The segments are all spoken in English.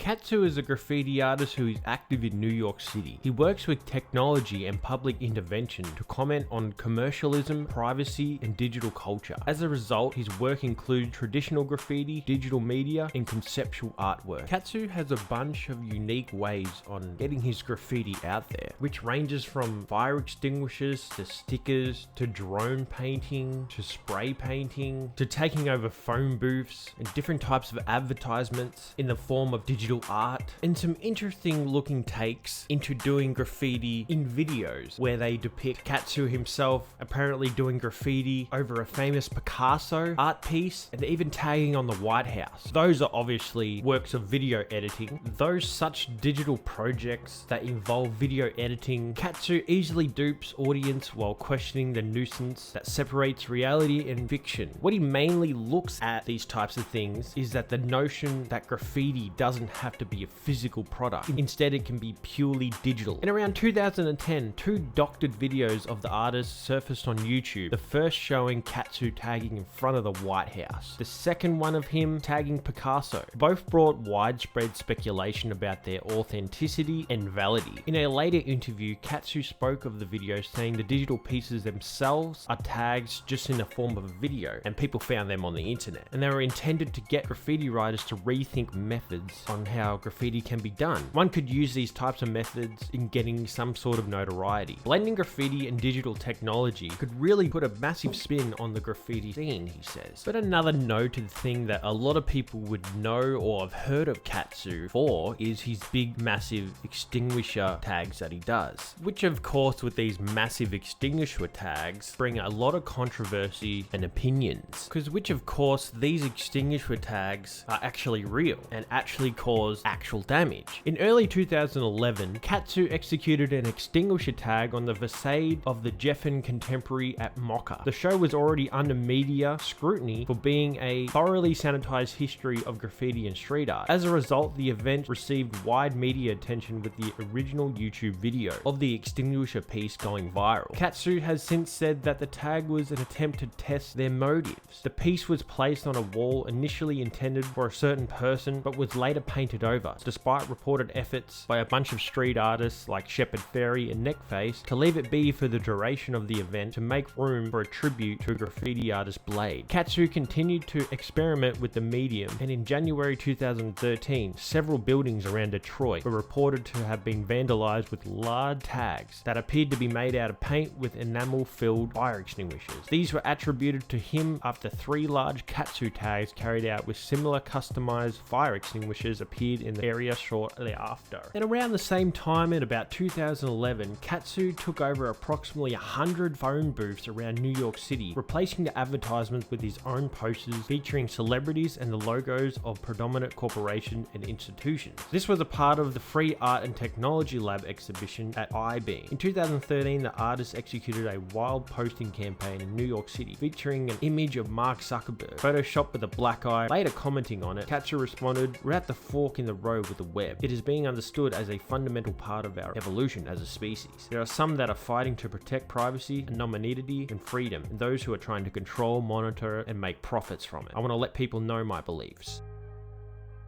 Katsu is a graffiti artist who is active in New York City. He works with technology and public intervention to comment on commercialism, privacy, and digital culture. As a result, his work includes traditional graffiti, digital media, and conceptual artwork. Katsu has a bunch of unique ways on getting his graffiti out there, which ranges from fire extinguishers to stickers to drone painting to spray painting to taking over phone booths and different types of advertisements in the form of digital art, and some interesting looking takes into doing graffiti in videos where they depict Katsu himself apparently doing graffiti over a famous Picasso art piece and even tagging on the White House. Those are obviously works of video editing. Those such digital projects that involve video editing, Katsu easily dupes audience while questioning the nuisance that separates reality and fiction. What he mainly looks at these types of things is that the notion that graffiti doesn't have to be a physical product. Instead, it can be purely digital. In around 2010, two doctored videos of the artist surfaced on YouTube. The first showing Katsu tagging in front of the White House. The second one of him tagging Picasso. Both brought widespread speculation about their authenticity and validity. In a later interview, Katsu spoke of the videos saying the digital pieces themselves are tags just in the form of a video, and people found them on the internet. And they were intended to get graffiti writers to rethink methods on how graffiti can be done. One could use these types of methods in getting some sort of notoriety. Blending graffiti and digital technology could really put a massive spin on the graffiti scene, he says. But another noted thing that a lot of people would know or have heard of Katsu for is his big massive extinguisher tags that he does. Which of course with these massive extinguisher tags bring a lot of controversy and opinions. Which of course these extinguisher tags are actually real and actually cause actual damage. In early 2011, Katsu executed an extinguisher tag on the facade of the Geffen Contemporary at Mocha. The show was already under media scrutiny for being a thoroughly sanitized history of graffiti and street art. As a result, the event received wide media attention with the original YouTube video of the extinguisher piece going viral. Katsu has since said that the tag was an attempt to test their motives. The piece was placed on a wall initially intended for a certain person, but was later painted over, despite reported efforts by a bunch of street artists like Shepard Fairey and Neckface to leave it be for the duration of the event to make room for a tribute to graffiti artist Blade. Katsu continued to experiment with the medium, and in January 2013, several buildings around Detroit were reported to have been vandalized with large tags that appeared to be made out of paint with enamel-filled fire extinguishers. These were attributed to him after 3 large Katsu tags carried out with similar customized fire extinguishers appeared in the area shortly after. And around the same time in about 2011, Katsu took over approximately 100 phone booths around New York City, replacing the advertisements with his own posters featuring celebrities and the logos of predominant corporations and institutions. This was a part of the Free Art and Technology Lab exhibition at iBeam. In 2013, the artist executed a wild posting campaign in New York City featuring an image of Mark Zuckerberg, photoshopped with a black eye. Later commenting on it, Katsu responded, "We're at the fork in the road with the web. It is being understood as a fundamental part of our evolution as a species. There are some that are fighting to protect privacy, anonymity, and freedom, and those who are trying to control, monitor, and make profits from it. I want to let people know my beliefs."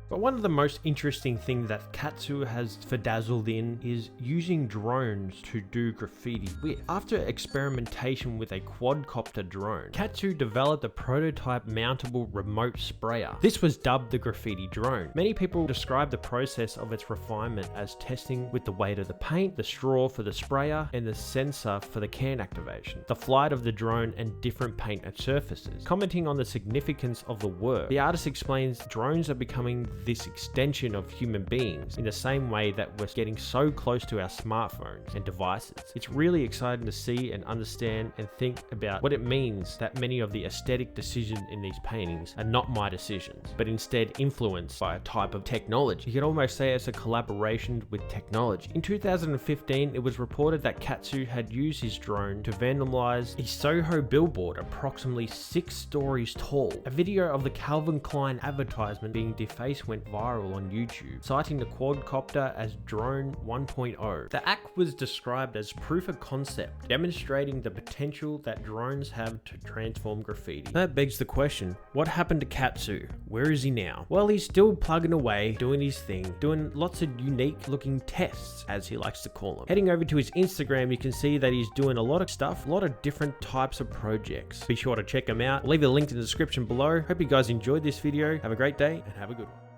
But one of the most interesting things that Katsu has bedazzled in is using drones to do graffiti with. After experimentation with a quadcopter drone, Katsu developed a prototype mountable remote sprayer. This was dubbed the graffiti drone. Many people describe the process of its refinement as testing with the weight of the paint, the straw for the sprayer, and the sensor for the can activation, the flight of the drone, and different paint and surfaces. Commenting on the significance of the work, the artist explains drones are becoming this extension of human beings in the same way that we're getting so close to our smartphones and devices. It's really exciting to see and understand and think about what it means that many of the aesthetic decisions in these paintings are not my decisions, but instead influenced by a type of technology. You could almost say it's a collaboration with technology. In 2015, it was reported that Katsu had used his drone to vandalize a Soho billboard approximately 6 stories tall. A video of the Calvin Klein advertisement being defaced this went viral on YouTube, citing the quadcopter as Drone 1.0. The act was described as proof of concept, demonstrating the potential that drones have to transform graffiti. That begs the question, what happened to Katsu? Where is he now? Well, he's still plugging away, doing his thing, doing lots of unique looking tests, as he likes to call them. Heading over to his Instagram, you can see that he's doing a lot of stuff, a lot of different types of projects. Be sure to check him out. I'll leave a link in the description below. Hope you guys enjoyed this video. Have a great day and have a good one.